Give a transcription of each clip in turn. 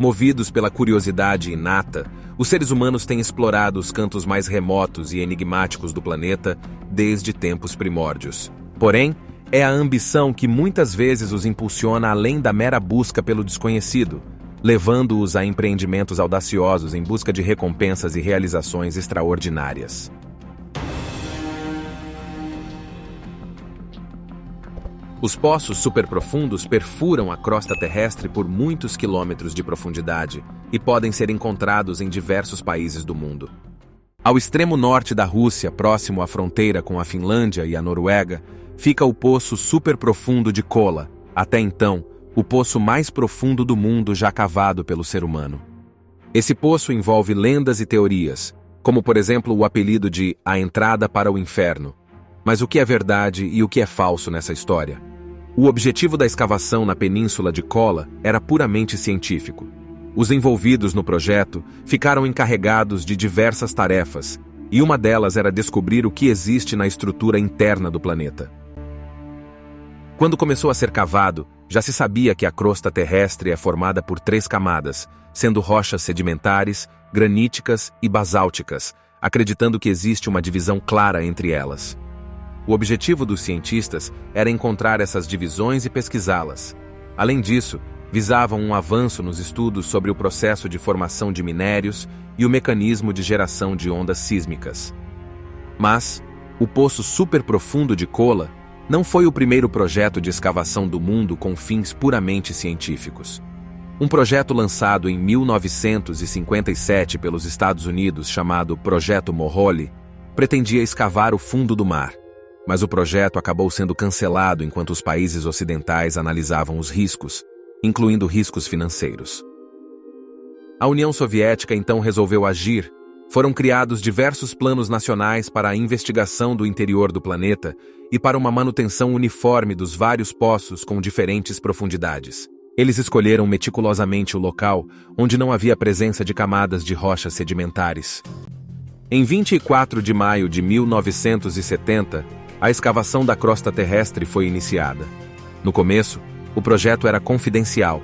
Movidos pela curiosidade inata, os seres humanos têm explorado os cantos mais remotos e enigmáticos do planeta desde tempos primórdios. Porém, é a ambição que muitas vezes os impulsiona além da mera busca pelo desconhecido, levando-os a empreendimentos audaciosos em busca de recompensas e realizações extraordinárias. Os poços superprofundos perfuram a crosta terrestre por muitos quilômetros de profundidade e podem ser encontrados em diversos países do mundo. Ao extremo norte da Rússia, próximo à fronteira com a Finlândia e a Noruega, fica o poço superprofundo de Kola, até então, o poço mais profundo do mundo já cavado pelo ser humano. Esse poço envolve lendas e teorias, como por exemplo o apelido de A Entrada para o Inferno. Mas o que é verdade e o que é falso nessa história? O objetivo da escavação na península de Kola era puramente científico. Os envolvidos no projeto ficaram encarregados de diversas tarefas, e uma delas era descobrir o que existe na estrutura interna do planeta. Quando começou a ser cavado, já se sabia que a crosta terrestre é formada por 3 camadas, sendo rochas sedimentares, graníticas e basálticas, acreditando que existe uma divisão clara entre elas. O objetivo dos cientistas era encontrar essas divisões e pesquisá-las. Além disso, visavam um avanço nos estudos sobre o processo de formação de minérios e o mecanismo de geração de ondas sísmicas. Mas, o poço superprofundo de Kola não foi o primeiro projeto de escavação do mundo com fins puramente científicos. Um projeto lançado em 1957 pelos Estados Unidos chamado Projeto Moholy pretendia escavar o fundo do mar. Mas o projeto acabou sendo cancelado enquanto os países ocidentais analisavam os riscos, incluindo riscos financeiros. A União Soviética então resolveu agir. Foram criados diversos planos nacionais para a investigação do interior do planeta e para uma manutenção uniforme dos vários poços com diferentes profundidades. Eles escolheram meticulosamente o local onde não havia presença de camadas de rochas sedimentares. Em 24 de maio de 1970, a escavação da crosta terrestre foi iniciada. No começo, o projeto era confidencial,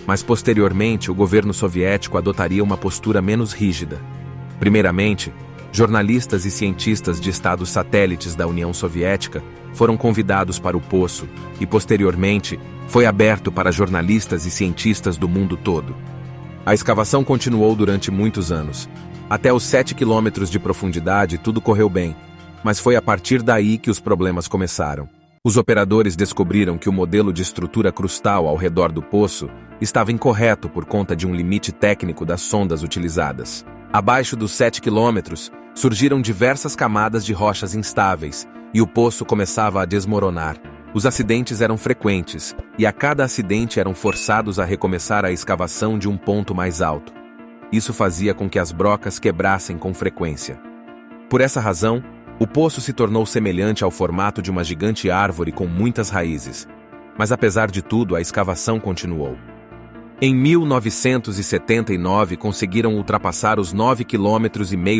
mas posteriormente o governo soviético adotaria uma postura menos rígida. Primeiramente, jornalistas e cientistas de estados satélites da União Soviética foram convidados para o poço e, posteriormente, foi aberto para jornalistas e cientistas do mundo todo. A escavação continuou durante muitos anos. Até os 7 quilômetros de profundidade tudo correu bem, mas foi a partir daí que os problemas começaram. Os operadores descobriram que o modelo de estrutura crustal ao redor do poço estava incorreto por conta de um limite técnico das sondas utilizadas. Abaixo dos 7 quilômetros, surgiram diversas camadas de rochas instáveis e o poço começava a desmoronar. Os acidentes eram frequentes e a cada acidente eram forçados a recomeçar a escavação de um ponto mais alto. Isso fazia com que as brocas quebrassem com frequência. Por essa razão, o poço se tornou semelhante ao formato de uma gigante árvore com muitas raízes. Mas apesar de tudo, a escavação continuou. Em 1979, conseguiram ultrapassar os 9,5 km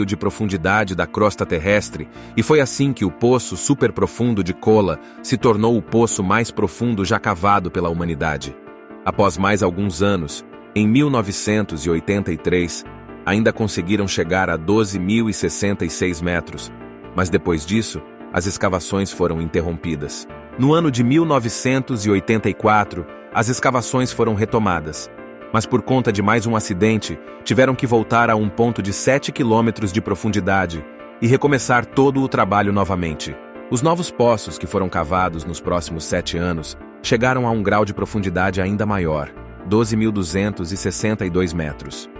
de profundidade da crosta terrestre, e foi assim que o poço superprofundo de Kola se tornou o poço mais profundo já cavado pela humanidade. Após mais alguns anos, em 1983, ainda conseguiram chegar a 12.066 metros, mas depois disso, as escavações foram interrompidas. No ano de 1984, as escavações foram retomadas, mas por conta de mais um acidente, tiveram que voltar a um ponto de 7 km de profundidade e recomeçar todo o trabalho novamente. Os novos poços que foram cavados nos próximos 7 anos chegaram a um grau de profundidade ainda maior, 12.262 metros.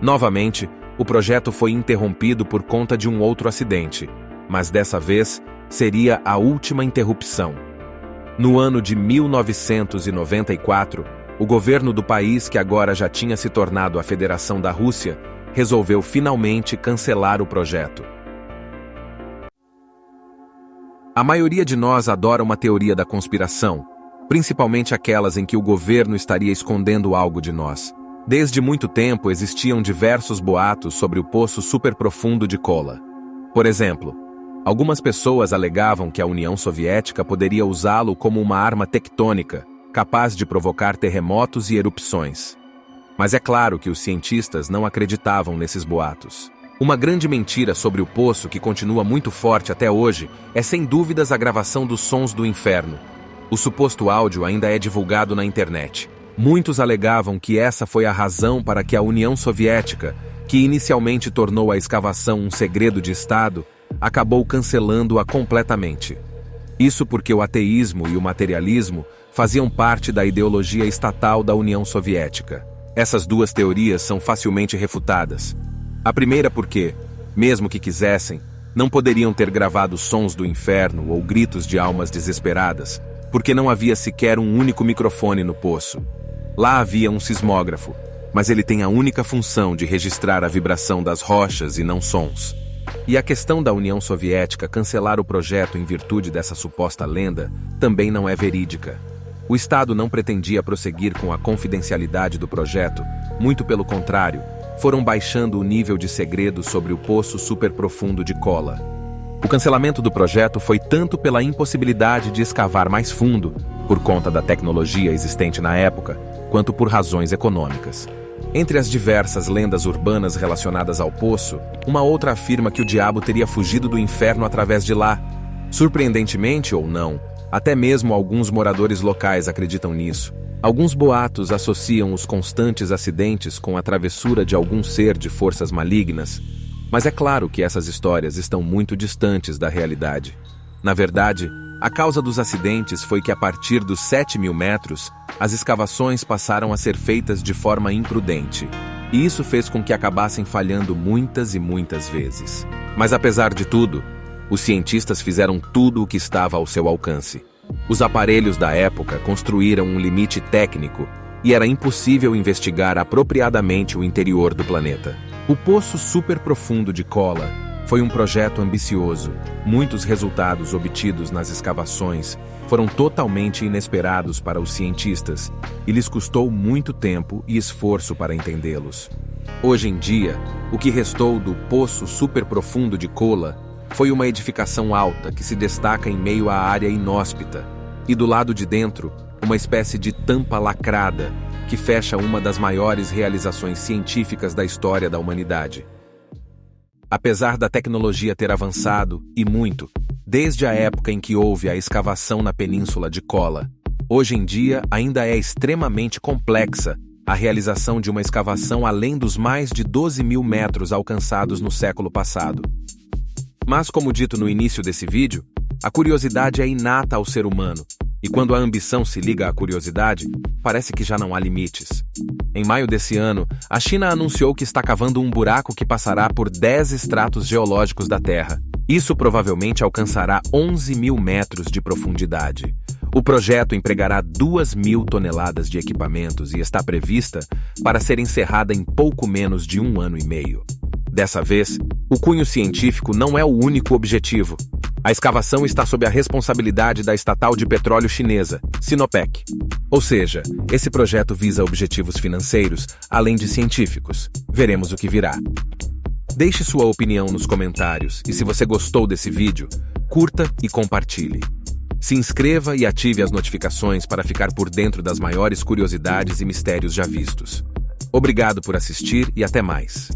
Novamente, o projeto foi interrompido por conta de um outro acidente, mas dessa vez seria a última interrupção. No ano de 1994, o governo do país, que agora já tinha se tornado a Federação da Rússia, resolveu finalmente cancelar o projeto. A maioria de nós adora uma teoria da conspiração, principalmente aquelas em que o governo estaria escondendo algo de nós. Desde muito tempo existiam diversos boatos sobre o poço superprofundo de Kola. Por exemplo, algumas pessoas alegavam que a União Soviética poderia usá-lo como uma arma tectônica, capaz de provocar terremotos e erupções. Mas é claro que os cientistas não acreditavam nesses boatos. Uma grande mentira sobre o poço que continua muito forte até hoje é sem dúvidas a gravação dos sons do inferno. O suposto áudio ainda é divulgado na internet. Muitos alegavam que essa foi a razão para que a União Soviética, que inicialmente tornou a escavação um segredo de Estado, acabou cancelando-a completamente. Isso porque o ateísmo e o materialismo faziam parte da ideologia estatal da União Soviética. Essas duas teorias são facilmente refutadas. A primeira porque, mesmo que quisessem, não poderiam ter gravado sons do inferno ou gritos de almas desesperadas, porque não havia sequer um único microfone no poço. Lá havia um sismógrafo, mas ele tem a única função de registrar a vibração das rochas e não sons. E a questão da União Soviética cancelar o projeto em virtude dessa suposta lenda também não é verídica. O Estado não pretendia prosseguir com a confidencialidade do projeto, muito pelo contrário, foram baixando o nível de segredo sobre o poço superprofundo de Kola. O cancelamento do projeto foi tanto pela impossibilidade de escavar mais fundo, por conta da tecnologia existente na época, quanto por razões econômicas. Entre as diversas lendas urbanas relacionadas ao poço, uma outra afirma que o diabo teria fugido do inferno através de lá. Surpreendentemente ou não, até mesmo alguns moradores locais acreditam nisso. Alguns boatos associam os constantes acidentes com a travessura de algum ser de forças malignas, mas é claro que essas histórias estão muito distantes da realidade. Na verdade, a causa dos acidentes foi que a partir dos 7.000 metros, as escavações passaram a ser feitas de forma imprudente, e isso fez com que acabassem falhando muitas e muitas vezes. Mas apesar de tudo, os cientistas fizeram tudo o que estava ao seu alcance. Os aparelhos da época construíram um limite técnico e era impossível investigar apropriadamente o interior do planeta. O Poço Superprofundo de Kola foi um projeto ambicioso. Muitos resultados obtidos nas escavações foram totalmente inesperados para os cientistas e lhes custou muito tempo e esforço para entendê-los. Hoje em dia, o que restou do Poço Superprofundo de Kola foi uma edificação alta que se destaca em meio à área inóspita, e do lado de dentro, uma espécie de tampa lacrada que fecha uma das maiores realizações científicas da história da humanidade. Apesar da tecnologia ter avançado, e muito, desde a época em que houve a escavação na península de Kola, hoje em dia ainda é extremamente complexa a realização de uma escavação além dos mais de 12.000 metros alcançados no século passado. Mas, como dito no início desse vídeo, a curiosidade é inata ao ser humano, e quando a ambição se liga à curiosidade, parece que já não há limites. Em maio desse ano, a China anunciou que está cavando um buraco que passará por 10 estratos geológicos da Terra. Isso provavelmente alcançará 11.000 metros de profundidade. O projeto empregará 2.000 toneladas de equipamentos e está prevista para ser encerrada em pouco menos de 1 ano e meio. Dessa vez, o cunho científico não é o único objetivo. A escavação está sob a responsabilidade da estatal de petróleo chinesa, Sinopec. Ou seja, esse projeto visa objetivos financeiros, além de científicos. Veremos o que virá. Deixe sua opinião nos comentários e se você gostou desse vídeo, curta e compartilhe. Se inscreva e ative as notificações para ficar por dentro das maiores curiosidades e mistérios já vistos. Obrigado por assistir e até mais.